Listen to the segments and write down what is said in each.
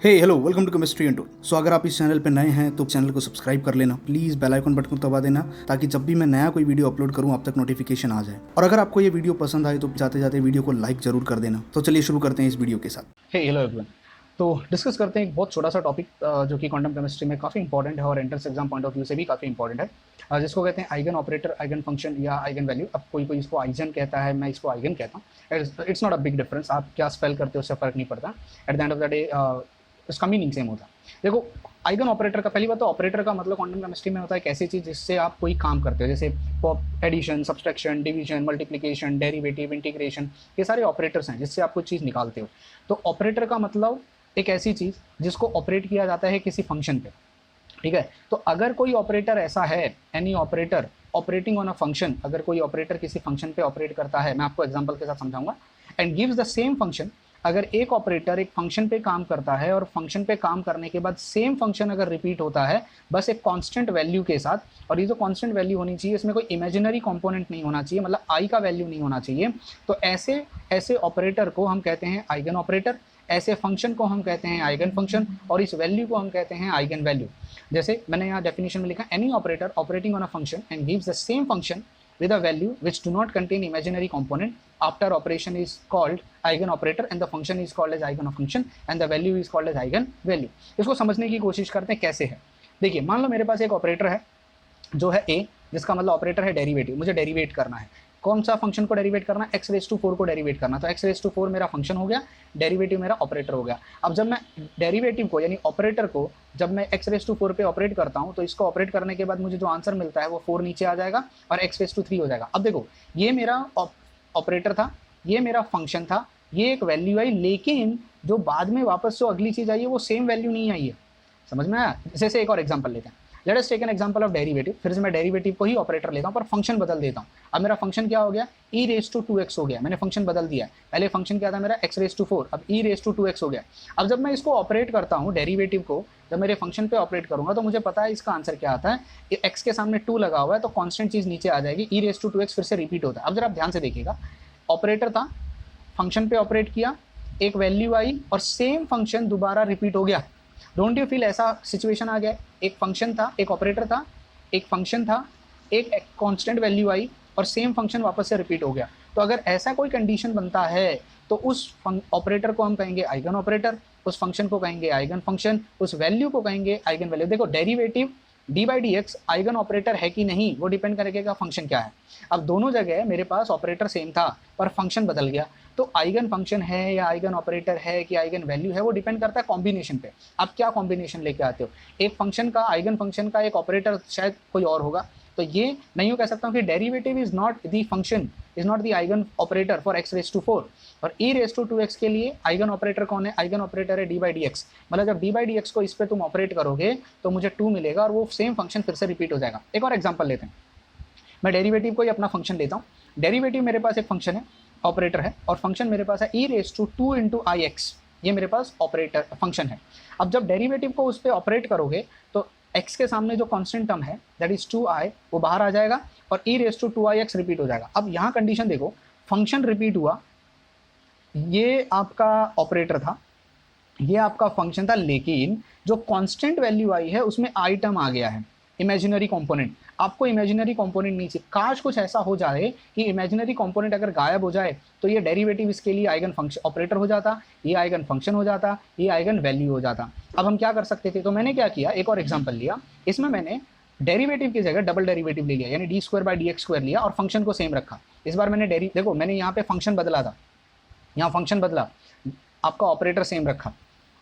Hey hello welcome to chemistry and tool. So अगर आप इस चैनल पर नए हैं तो चैनल को सब्सक्राइब कर लेना, प्लीज़ बेल आइकन बटन को दबा देना ताकि जब भी मैं नया कोई वीडियो अपलोड करूं आप तक नोटिफिकेशन आ जाए। और अगर आपको ये वीडियो पसंद आए तो जाते जाते वीडियो को लाइक जरूर कर देना। तो चलिए शुरू करते हैं इस वीडियो के साथ। हे हेलो एवरीवन। तो डिस्कस करते हैं एक बहुत छोटा सा टॉपिक जो कि क्वांटम केमिस्ट्री में काफ़ी इंपॉर्टेंट है और entrance exam point of view से भी काफ़ी इंपॉर्टेंट है, जिसको कहते हैं आइगन ऑपरेटर, आइगन फंक्शन या आइगन वैल्यू। अब कोई कोई इसको आइजन कहता है, मैं इसको आइगन कहता हूँ। It's not a big difference, आप क्या स्पेल करते हो उससे फ़र्क नहीं पड़ता। At the end of the day इसका मीनिंग सेम होता है। देखो, आइगन ऑपरेटर का पहली बात तो ऑपरेटर का मतलब क्वांटम केमिस्ट्री में होता है एक ऐसी चीज़ जिससे आप कोई काम करते हो, जैसे addition, subtraction, division, multiplication, derivative, integration, ये सारे ऑपरेटर्स हैं जिससे आप कोई चीज़ निकालते हो। तो ऑपरेटर का मतलब एक ऐसी चीज़ जिसको ऑपरेट किया जाता है किसी फंक्शन पे, ठीक है। तो अगर कोई ऑपरेटर ऐसा है, any operator operating on a function, अगर कोई ऑपरेटर किसी फंक्शन पे ऑपरेट करता है, मैं आपको एग्जांपल के साथ समझाऊंगा, and gives the same function. अगर एक ऑपरेटर एक फंक्शन पे काम करता है और फंक्शन पे काम करने के बाद सेम फंक्शन अगर रिपीट होता है बस एक कांस्टेंट वैल्यू के साथ, और ये जो कांस्टेंट वैल्यू होनी चाहिए इसमें कोई इमेजिनरी कंपोनेंट नहीं होना चाहिए, मतलब आई का वैल्यू नहीं होना चाहिए, तो ऐसे ऐसे ऑपरेटर को हम कहते हैं आइगन ऑपरेटर। ऐसे फंक्शन को हम कहते हैं आइगन फंक्शन, और इस वैल्यू को हम कहते हैं आइगन वैल्यू। जैसे मैंने यहाँ डेफिनेशन में लिखा, any operator operating on a function and gives the same function with a value which do not contain imaginary component after operation is called eigen operator and the function is called as eigen function and the value is called as eigen value। इसको समझने की कोशिश करते हैं कैसे है। देखिए, मान लो मेरे पास एक ऑपरेटर है जो है a, जिसका मतलब ऑपरेटर है डेरिवेटिव, मुझे डेरिवेट करना है। कौन सा फंक्शन को डेरिवेट करना है? x⁴ को डेरिवेट करना। तो x⁴ मेरा फंक्शन हो गया, डेरिवेटिव मेरा ऑपरेटर हो गया। अब जब मैं डेरिवेटिव को यानी ऑपरेटर को जब मैं x⁴ पे ऑपरेट करता हूँ तो इसको ऑपरेट करने के बाद मुझे जो आंसर मिलता है वो 4 नीचे आ जाएगा और x⁴ हो जाएगा। अब देखो, ये मेरा ऑपरेटर था, ये मेरा फंक्शन था, ये एक वैल्यू आई, लेकिन जो बाद में वापस जो अगली चीज़ आई है वो सेम वैल्यू नहीं आई है। समझ में आया? जैसे एक और एग्जाम्पल लेते हैं, let us take an example of derivative. फिर से मैं डेरिवेटिव को ही ऑपरेटर लेता हूं पर फंक्शन बदल देता हूं। अब मेरा फंक्शन क्या हो गया? e⁻² हो गया। मैंने फंक्शन बदल दिया। पहले फंक्शन क्या था मेरा? x⁴, अब e⁻² हो गया। अब जब मैं इसको ऑपरेट करता हूं, डेरिवेटिव को जब मेरे फंक्शन पे ऑपरेट करूंगा तो मुझे पता है इसका आंसर क्या आता है। x के सामने 2 लगा हुआ है तो कॉन्स्टेंट चीज नीचे आ जाएगी, e⁻² फिर से रिपीट होता है। अब जरा आप ध्यान से देखिएगा, ऑपरेटर था, फंक्शन पे ऑपरेट किया, एक वैल्यू आई और सेम फंक्शन दोबारा रिपीट हो गया। डोंट यू फील ऐसा सिचुएशन आ गया? एक फंक्शन था, एक ऑपरेटर था, एक फंक्शन था, एक कांस्टेंट वैल्यू आई और सेम फंक्शन वापस से रिपीट हो गया। तो अगर ऐसा कोई कंडीशन बनता है तो उस ऑपरेटर को हम कहेंगे आइगन ऑपरेटर, उस फंक्शन को कहेंगे आइगन फंक्शन, उस वैल्यू को कहेंगे आइगन वैल्यू। देखो, डेरिवेटिव d/dx आइगन ऑपरेटर है कि नहीं वो डिपेंड करेगा फंक्शन क्या है। अब दोनों जगह मेरे पास ऑपरेटर सेम था पर फंक्शन बदल गया, तो आइगन फंक्शन है या आइगन ऑपरेटर है कि आइगन वैल्यू है वो डिपेंड करता है कॉम्बिनेशन पे। आप क्या कॉम्बिनेशन लेके आते हो? एक फंक्शन का, आइगन फंक्शन का एक ऑपरेटर शायद कोई और होगा, तो ये नहीं हो कह सकता हूँ कि derivative is not the function, is not the eigen operator for x⁴। और e⁻² के लिए आइगन ऑपरेटर कौन है? आइगन ऑपरेटर है d/dx। मतलब जब d/dx को इस पे तुम ऑपरेट करोगे तो मुझे 2 मिलेगा और वो सेम फंक्शन फिर से रिपीट हो जाएगा। एक और एग्जांपल लेते हैं, मैं डेरिवेटिव को ही अपना फंक्शन लेता हूँ। डेरिवेटिव मेरे पास एक फंक्शन है, ऑपरेटर है, और फंक्शन मेरे पास है e⁻² ix, ये मेरे पास ऑपरेटर फंक्शन है। अब जब डेरिवेटिव को उस पर ऑपरेट करोगे तो x के सामने जो कांस्टेंट टर्म है दैट इज 2i वो बाहर आ जाएगा और e⁻²ix रिपीट हो जाएगा। अब यहाँ कंडीशन देखो, फंक्शन रिपीट हुआ, ये आपका ऑपरेटर था, ये आपका फंक्शन था, लेकिन जो कांस्टेंट वैल्यू आई है उसमें आई टर्म आ गया है, इमेजिनरी कंपोनेंट। आपको इमेजिनरी कंपोनेंट नहीं चाहिए। काश कुछ ऐसा हो जाए कि इमेजिनरी कंपोनेंट अगर गायब हो जाए तो ये डेरिवेटिव इसके लिए आइगन फंक्शन ऑपरेटर हो जाता, ये आइगन फंक्शन हो जाता, ये आइगन वैल्यू हो जाता। अब हम क्या कर सकते थे? तो मैंने क्या किया, एक और एग्जाम्पल लिया, इसमें मैंने डेरिवेटिव की जगह डबल डेरिवेटिव ले लिया, यानी d² लिया और फंक्शन को सेम रखा। इस बार मैंने देखो, मैंने यहाँ पे फंक्शन बदला था, यहाँ फंक्शन बदला, आपका ऑपरेटर सेम रखा।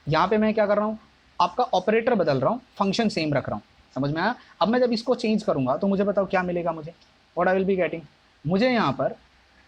यहाँ पे मैं क्या कर रहा हूँ, आपका ऑपरेटर बदल रहा हूँ, फंक्शन सेम रख रहा हूँ। समझ में आया? अब मैं जब इसको चेंज करूंगा तो मुझे बताओ क्या मिलेगा मुझे? What I will be getting? मुझे यहाँ पर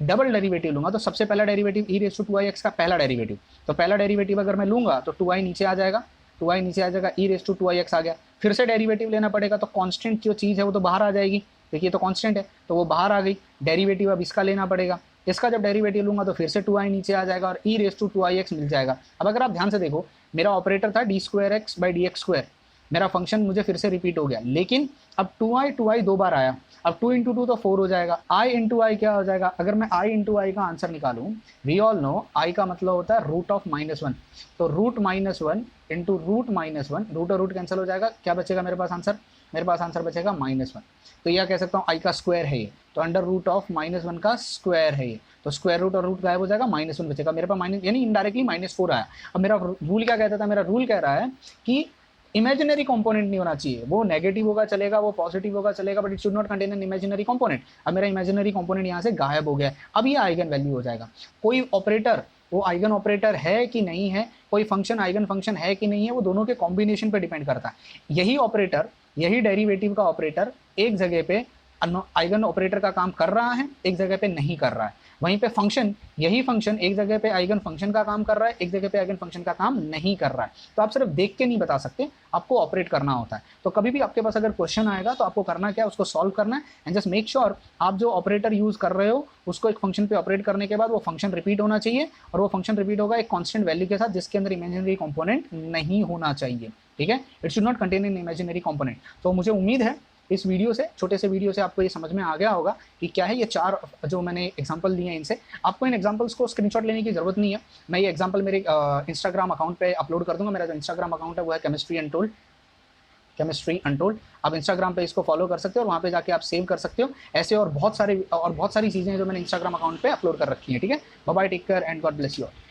डबल डेरिवेटिव लूंगा तो सबसे पहला डेरिवेटिव e⁻²ix का पहला डेरिवेटिव, तो पहला डेरिवेटिव अगर मैं लूंगा तो 2i नीचे आ जाएगा, 2i नीचे आ जाएगा, e⁻²ix आ गया। फिर से डेरिवेटिव लेना पड़ेगा तो कांस्टेंट जो चीज़ है वो तो बाहर आ जाएगी। देखिए, तो कांस्टेंट है तो वो बाहर आ गई। डेरिवेटिव अब इसका लेना पड़ेगा, इसका जब डेरिवेटिव लूंगा तो फिर से 2i नीचे आ जाएगा और e⁻²ix मिल जाएगा। अब अगर आप ध्यान से देखो, मेरा ऑपरेटर था d²x/dx², मेरा फंक्शन मुझे फिर से रिपीट हो गया, लेकिन अब 2i 2i 2 बार आया। अब 2 इंटू 2 तो 4 हो जाएगा, i इंटू आई क्या हो जाएगा, अगर मैं i इंटू आई का आंसर निकालूं, वी ऑल नो i का मतलब होता है रूट ऑफ -1, तो रूट -1 इंटू रूट -1, रूट और रूट कैंसिल हो जाएगा, क्या बचेगा मेरे पास आंसर, मेरे पास आंसर बचेगा -1। तो यह कह सकता हूँ i का स्क्वायर है ये, तो अंडर रूट ऑफ -1 का स्क्वायर है ये, तो स्क्वायर रूट और रूट गायब हो जाएगा, -1 बचेगा मेरे पास, माइनस यानी इनडायरेक्टली -4 आया। अब मेरा रूल क्या कहता था, मेरा रूल कह रहा है कि इमेजिनरी कंपोनेंट नहीं होना चाहिए, वो नेगेटिव होगा चलेगा, वो पॉजिटिव होगा चलेगा, but it should not contain an imaginary component. अब मेरा इमेजिनरी कंपोनेंट यहाँ से गायब हो गया, अब ये आइगन वैल्यू हो जाएगा। कोई ऑपरेटर वो आइगन ऑपरेटर है कि नहीं है, कोई फंक्शन आइगन फंक्शन है कि नहीं है, वो दोनों के कॉम्बिनेशन पे डिपेंड करता है। यही ऑपरेटर, यही डेरिवेटिव का ऑपरेटर एक जगह पे आइगन ऑपरेटर का काम कर रहा है, एक जगह पे नहीं कर रहा है। वहीं पे फंक्शन, यही फंक्शन एक जगह पे आइगन फंक्शन का काम कर रहा है, एक जगह पे आइगन फंक्शन का काम नहीं कर रहा है। तो आप सिर्फ देख के नहीं बता सकते, आपको ऑपरेट करना होता है। तो कभी भी आपके पास अगर क्वेश्चन आएगा तो आपको करना क्या है, उसको सॉल्व करना है एंड जस्ट मेक श्योर आप जो ऑपरेटर यूज कर रहे हो उसको एक फंक्शन पे ऑपरेट करने के बाद वो फंक्शन रिपीट होना चाहिए, और वो फंक्शन रिपीट होगा एक कांस्टेंट वैल्यू के साथ जिसके अंदर इमेजिनरी कंपोनेंट नहीं होना चाहिए। ठीक है, it should not contain an imaginary component. तो मुझे उम्मीद है इस वीडियो से, छोटे से वीडियो से आपको ये समझ में आ गया होगा कि क्या है ये 4 जो मैंने एग्जांपल दिए हैं। इनसे आपको इन एग्जांपल्स को स्क्रीनशॉट लेने की जरूरत नहीं है, मैं ये एग्जांपल मेरे इंस्टाग्राम अकाउंट पे अपलोड कर दूंगा। मेरा जो इंस्टाग्राम अकाउंट है वो है केमिस्ट्री अनटोल्ड। आप इंस्टाग्राम पे इसको फॉलो कर सकते हो और वहाँ पे जाके आप सेव कर सकते हो। ऐसे और बहुत सारी चीज़ें जो मैंने इंस्टाग्राम अकाउंट पे अपलोड कर रखी हैं। ठीक है, bye bye, take care and God bless you all.